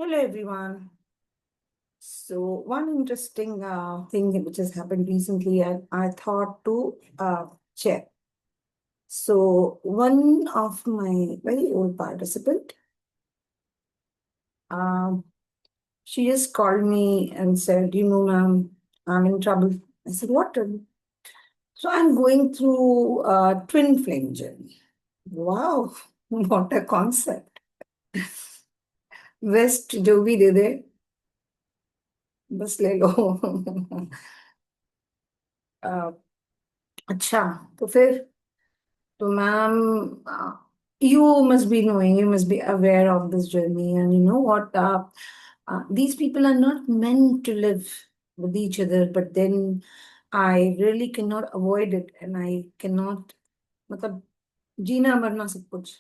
Hello, everyone. So, one interesting thing which has happened recently, I thought to share. So, one of my very old participant, um, she just called me and said, ma'am, I'm in trouble. I said, what trouble? So, I'm going through a twin flame journey. Wow, what a concept. West जो भी दे दे बस ले लो अ, अच्छा तो फिर तो ma'am you must be knowing, you must be aware of this journey, and you know what? These people are not meant to live with each other, but then I really cannot avoid it, and I cannot, मतलब जीना मरना सब कुछ.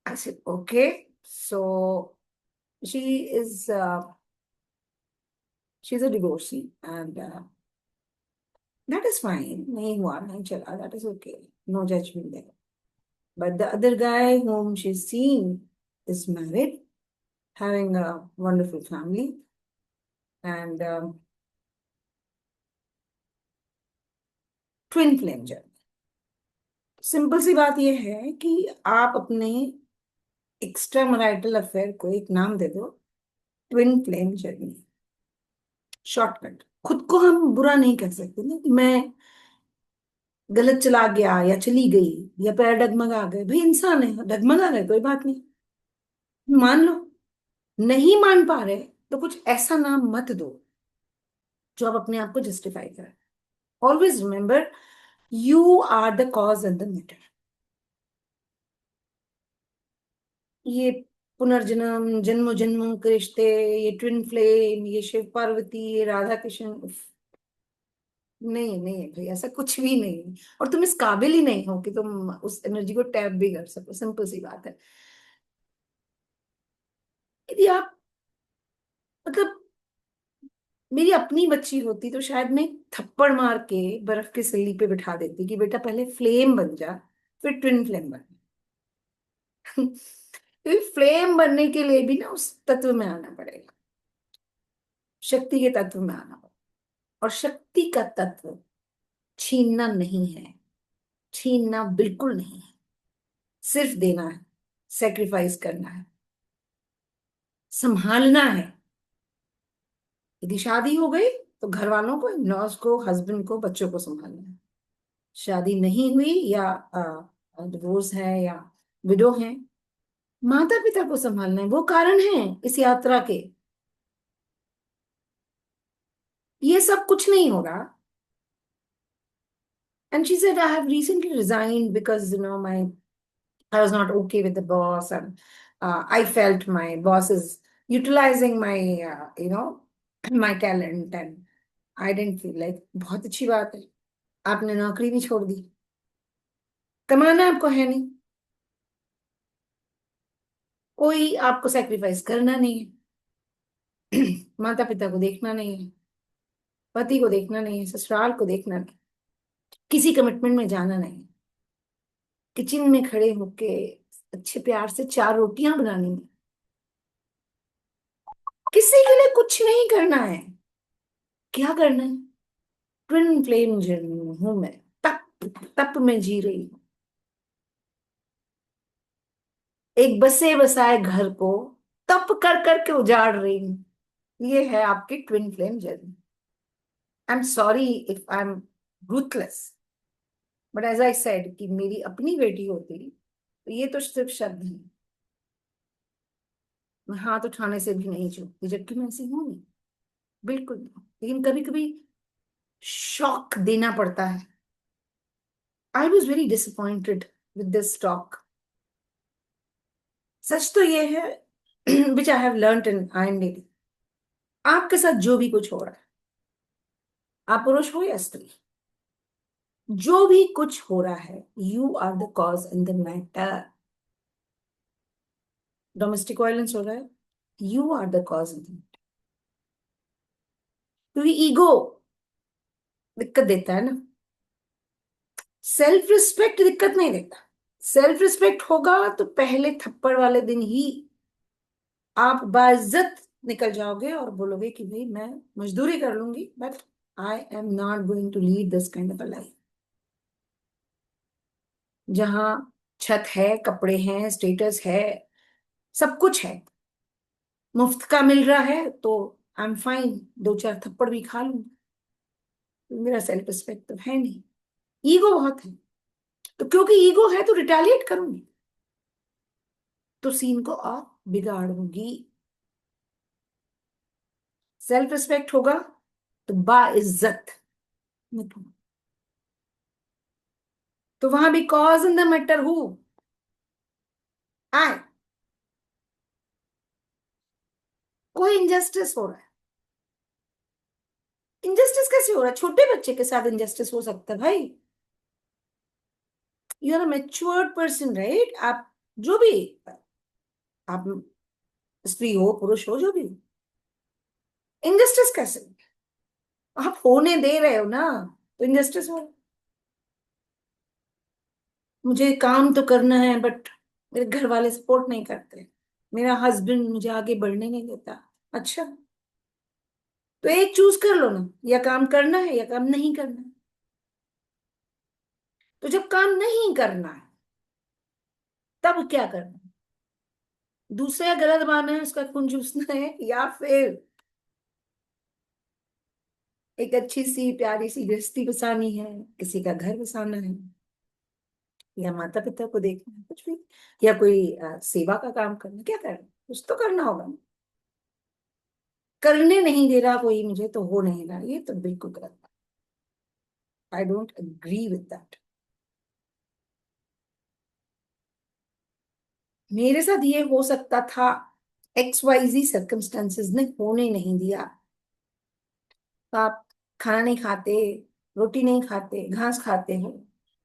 I said, okay. So she is, she's a divorcee, and that is fine. नहीं हुआ, नहीं चला, that is okay. No judgment there. But the other guy whom she's seeing is married, having a wonderful family, and twin flame journey. Simple सी बात यह है कि आप अपने एक्स्ट्रा मैरिटल अफेयर को एक नाम दे दो, ट्विन फ्लेम जर्नी. शॉर्टकट. खुद को हम बुरा नहीं कह सकते ना कि मैं गलत चला गया या चली गई या पैर डगमगा गए. भाई इंसान है, डगमगा गए कोई बात नहीं, मान लो. नहीं मान पा रहे तो कुछ ऐसा नाम मत दो जो आप अपने आप को जस्टिफाई करें. Always remember, you are the cause and the matter. ये पुनर्जन्म, जन्मों जन्मों के रिश्ते, ये ट्विन फ्लेम, ये शिव पार्वती, ये राधा कृष्ण, नहीं नहीं भाई, ऐसा कुछ भी नहीं है. और तुम इस काबिल ही नहीं हो कि तुम उस एनर्जी को टैप भी कर सको. सिंपल सी बात है. यदि आप, मतलब मेरी अपनी बच्ची होती तो शायद मैं एक थप्पड़ मार के बर्फ की सिल्ली पे बिठा देती कि बेटा पहले फ्लेम बन जा, फिर ट्विन फ्लेम बन. क्योंकि फ्लेम बनने के लिए भी ना उस तत्व में आना पड़ेगा, शक्ति के तत्व में आना पड़ेगा. और शक्ति का तत्व छीनना नहीं है, छीनना बिल्कुल नहीं है. सिर्फ देना है, सेक्रीफाइस करना है, संभालना है. यदि शादी हो गई तो घर वालों को, इन लॉज को, हस्बैंड को, बच्चों को संभालना है. शादी नहीं हुई या डिवोर्स है या विडो है, माता पिता को संभालना है. वो कारण है इस यात्रा के. ये सब कुछ नहीं होगा. And she said, I have recently resigned because, I was not okay with the boss, and I felt my boss is utilizing my, my talent, and I didn't feel like. बहुत अच्छी बात है, आपने नौकरी भी छोड़ दी. कमाना आपको है नहीं, कोई आपको सेक्रीफाइस करना नहीं है. माता पिता को देखना नहीं है, पति को देखना नहीं है, ससुराल को देखना नहीं, किसी कमिटमेंट में जाना नहीं है. किचन में खड़े होके अच्छे प्यार से चार रोटियां बनानी है. किसी के लिए कुछ नहीं करना है. क्या करना है? ट्विन फ्लेम जर्नी में हूं मैं. तप, तप में जी रही हूँ. एक बसे बसाए घर को तप कर करके उजाड़ रही हूँ. ये है आपकी twin flame journey. I am sorry if I am ruthless, but as I said कि मेरी अपनी बेटी होती तो ये तो सिर्फ शब्द है. मैं हाथ उठाने से भी नहीं चूकती, जबकि मैं ऐसी हूं नहीं, बिल्कुल नहीं. लेकिन कभी कभी शॉक देना पड़ता है. I was very disappointed with this talk. सच तो ये है विच आई हैव लर्न इन आई. आपके साथ जो भी कुछ हो रहा है, आप पुरुष हो या स्त्री, जो भी कुछ हो रहा है, you are the cause in the matter. Domestic violence हो रहा है, you are the cause in the. क्योंकि ईगो दिक्कत देता है ना, सेल्फ रिस्पेक्ट दिक्कत नहीं देता. सेल्फ रिस्पेक्ट होगा तो पहले थप्पड़ वाले दिन ही आप बाइज्जत निकल जाओगे और बोलोगे कि भाई मैं मजदूरी कर लूंगी, but I am not going to lead this kind of a life, जहां छत है, कपड़े हैं, स्टेटस है, सब कुछ है, मुफ्त का मिल रहा है, तो आई एम फाइन, दो चार थप्पड़ भी खा लूं, मेरा सेल्फ रिस्पेक्ट तो है नहीं, ईगो बहुत है। तो क्योंकि ईगो है तो रिटेलिएट करूंगी, तो सीन को और बिगाड़ूंगी। सेल्फ रिस्पेक्ट होगा तो बाइज्जत निकलूं। तो वहां भी cause in the matter who I, कोई इंजस्टिस हो रहा है। इंजस्टिस कैसे हो रहा है? छोटे बच्चे के साथ इंजस्टिस हो सकता है भाई। You are a matured person, right? आप जो भी, आप स्त्री हो, पुरुष हो, जो भी, इंजस्टिस कैसे? आप होने दे रहे हो ना, तो इंजस्टिस हो। मुझे काम तो करना है, बट मेरे घर वाले सपोर्ट नहीं करते, मेरा हस्बैंड मुझे आगे बढ़ने नहीं देता। अच्छा, तो एक चूज कर लो ना, या काम करना है या काम नहीं करना है। तो जब काम नहीं करना है, तब क्या करना है? दूसरा गलत माना है, उसका खून चूसना है, या फिर एक अच्छी सी प्यारी सी गृहस्थी बसानी है, किसी का घर बसाना है, या माता पिता को देखना है, कुछ भी, या कोई सेवा का काम करना, क्या करना, कुछ तो करना होगा ना। करने नहीं दे रहा कोई मुझे, तो हो नहीं रहा, ये तो बिल्कुल गलत। I don't agree with that. मेरे साथ ये हो सकता था, XYZ सर्कमस्टेंसेस ने होने नहीं दिया। तो आप खाना नहीं खाते, रोटी नहीं खाते, घास खाते हो,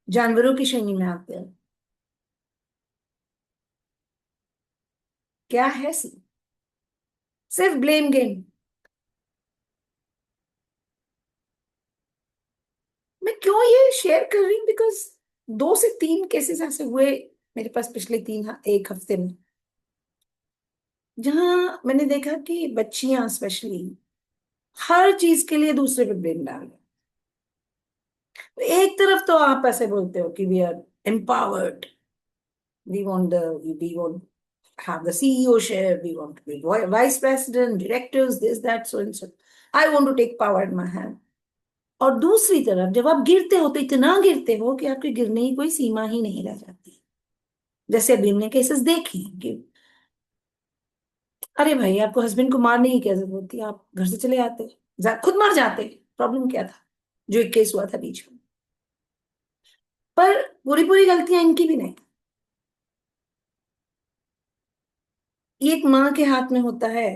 जानवरों की श्रेणी में आते हो। क्या है सी? सिर्फ ब्लेम गेम। मैं क्यों ये शेयर कर रही हूँ? बिकॉज 2 से 3 केसेस ऐसे हुए मेरे पास पिछले एक हफ्ते में, जहां मैंने देखा कि बच्चियां स्पेशली हर चीज के लिए दूसरे पे ब्लेम डाल रहे हैं। एक तरफ तो आप ऐसे बोलते हो कि we are empowered, we want have the CEOship, we want to be vice president, directors, this, that, so and so. I want to take power in my hand. और दूसरी तरफ जब आप गिरते हो तो इतना गिरते हो कि आपके गिरने की कोई सीमा ही नहीं रह जाती। जैसे अभी हमने केसेस देखे हैं कि अरे भाई, आपको हस्बैंड को मारने की क्या जरूरत थी, आप घर से चले आते, खुद मर जाते, प्रॉब्लम क्या था? जो एक केस हुआ था बीच में। पर पूरी पूरी गलतियां इनकी भी नहीं। ये एक माँ के हाथ में होता है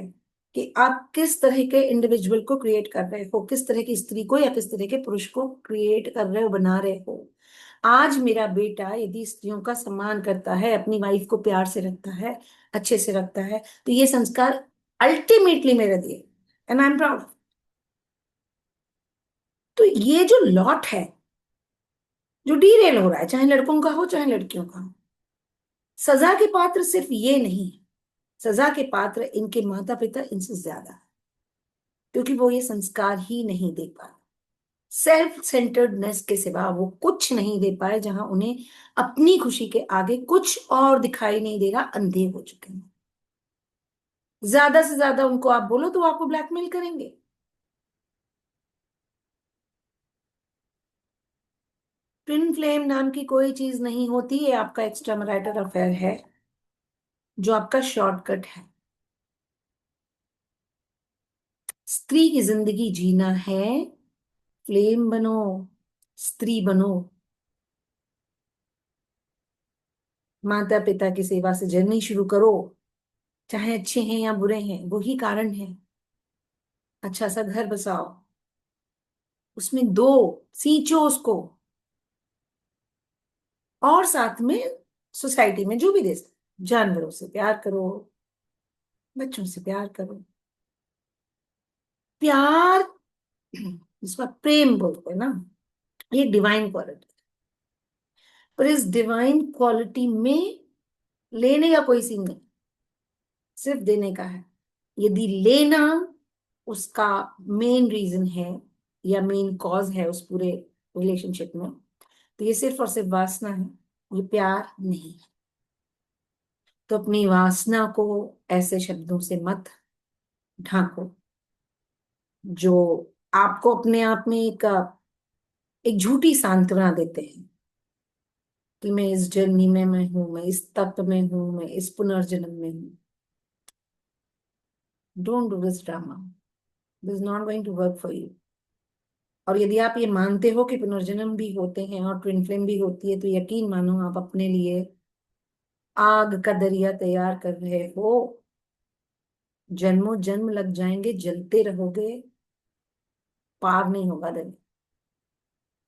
कि आप किस तरह के इंडिविजुअल को क्रिएट कर रहे हो, किस तरह की स्त्री को या किस तरह के पुरुष को क्रिएट कर रहे हो, बना रहे हो। आज मेरा बेटा यदि स्त्रियों का सम्मान करता है, अपनी वाइफ को प्यार से रखता है, अच्छे से रखता है, तो ये संस्कार अल्टीमेटली मेरे दिए, एंड आई एम प्राउड। तो ये जो लॉट है, जो डीरेल हो रहा है, चाहे लड़कों का हो चाहे लड़कियों का हो, सजा के पात्र सिर्फ ये नहीं है, सजा के पात्र इनके माता पिता इनसे ज्यादा है, क्योंकि वो ये संस्कार ही नहीं दे पाए। सेल्फ सेंटर्डनेस के सिवा वो कुछ नहीं दे पाए, जहां उन्हें अपनी खुशी के आगे कुछ और दिखाई नहीं दे रहा, अंधे हो चुके हैं। ज्यादा से ज्यादा उनको आप बोलो तो वो आपको ब्लैकमेल करेंगे। ट्विन फ्लेम नाम की कोई चीज नहीं होती, ये आपका एक्स्ट्रा मैरिटल अफेयर है, जो आपका शॉर्टकट है। स्त्री की जिंदगी जीना है, फ्लेम बनो, स्त्री बनो, माता पिता की सेवा से जर्नी शुरू करो, चाहे अच्छे हैं या बुरे हैं, वही कारण है। अच्छा सा घर बसाओ, उसमें दो, सींचो उसको, और साथ में सोसाइटी में जो भी दे सकते, जानवरों से प्यार करो, बच्चों से प्यार करो। प्यार जिसको आप प्रेम बोलते हैं ना, ये डिवाइन क्वालिटी। पर इस डिवाइन क्वालिटी में लेने का कोई सीन नहीं, सिर्फ देने का है। यदि लेना उसका मेन रीजन है या मेन कॉज है उस पूरे रिलेशनशिप में, तो ये सिर्फ और सिर्फ वासना है, ये प्यार नहीं है। तो अपनी वासना को ऐसे शब्दों से मत ढांको जो आपको अपने आप में एक झूठी सांत्वना देते हैं कि मैं इस जर्नी में मैं हूं, मैं इस तत्व में हूं, मैं इस पुनर्जन्म में हूं। Don't do this drama, this is not going to work for you. और यदि आप ये मानते हो कि पुनर्जन्म भी होते हैं और ट्विन फ्लेम भी होती है, तो यकीन मानो आप अपने लिए आग का दरिया तैयार कर रहे हो। जन्मों जन्म लग जाएंगे, जलते रहोगे, पार नहीं होगा दरिया।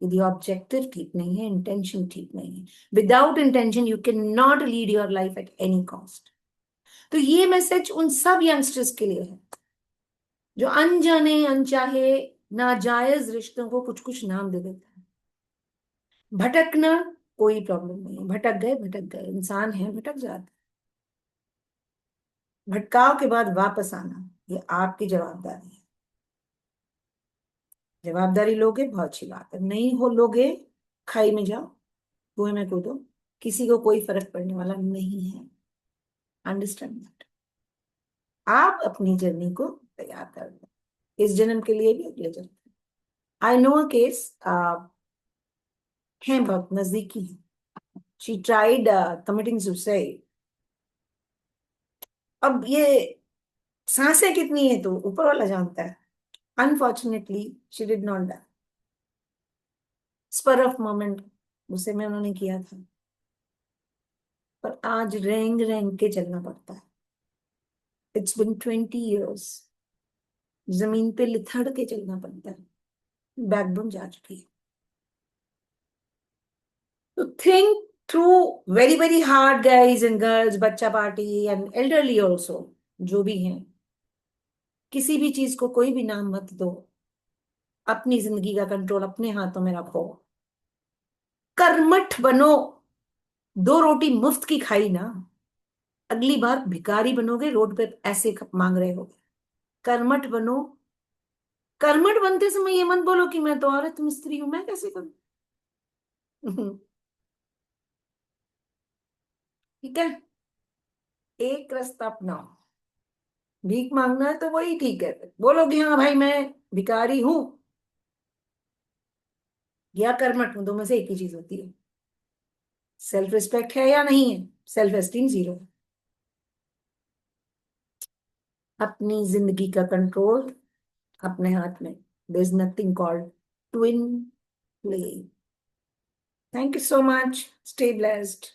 यदि ऑब्जेक्टिव ठीक नहीं है, इंटेंशन ठीक नहीं है, without intention you can not lead your life at any cost. तो ये मैसेज उन सब यंगस्टर्स के लिए है जो अनजाने अनचाहे नाजायज रिश्तों को कुछ कुछ नाम दे देते हैं। भटकना कोई प्रॉब्लम नहीं है, भटक गए, इंसान है, भटक जाते। भटकाव के बाद वापस आना ये आपकी जवाबदारी है। जवाबदारी लोगे बहुत अच्छी बात है, नहीं हो लोगे खाई में जाओ, कुएं में कूदो, किसी को कोई फर्क पड़ने वाला नहीं है। Understand that. आप अपनी जर्नी को तैयार कर लो, इस जन्म के लिए भी, अगले जन्म। आई नो अ केस, है बहुत नजदीकी है। She tried committing suicide. अब ये सांसें कितनी है तो ऊपर वाला जानता है। Unfortunately she did not die, spur of moment गुस्से में उन्होंने किया था। पर आज रेंग रेंग के चलना पड़ता है। इट्स बिन 20 years, जमीन पे लिथड़ के चलना पड़ता है, बैकबोन जा चुकी है। तो think through very very hard guys and girls, बच्चा पार्टी एंड एल्डरली ऑल्सो, जो भी हैं, किसी भी चीज को कोई भी नाम मत दो। अपनी जिंदगी का कंट्रोल अपने हाथों में रखो, कर्मठ बनो। दो रोटी मुफ्त की खाई ना, अगली बार भिखारी बनोगे, रोड पे ऐसे मांग रहे हो। कर्मठ बनो। कर्मठ बनते समय ये मत बोलो कि मैं तो औरत हूं, स्त्री हूं, मैं कैसे करूं। ठीक है, एक रास्ता अपनाओ। भीख मांगना है तो वही ठीक है, बोलो कि हाँ भाई मैं भिखारी हूं या कर्मठ हूं, दो में से एक ही चीज होती है। सेल्फ रिस्पेक्ट है या नहीं है, सेल्फ एस्टीम जीरो। अपनी जिंदगी का कंट्रोल अपने हाथ में। There is nothing called twin flame. Thank you so much, stay blessed.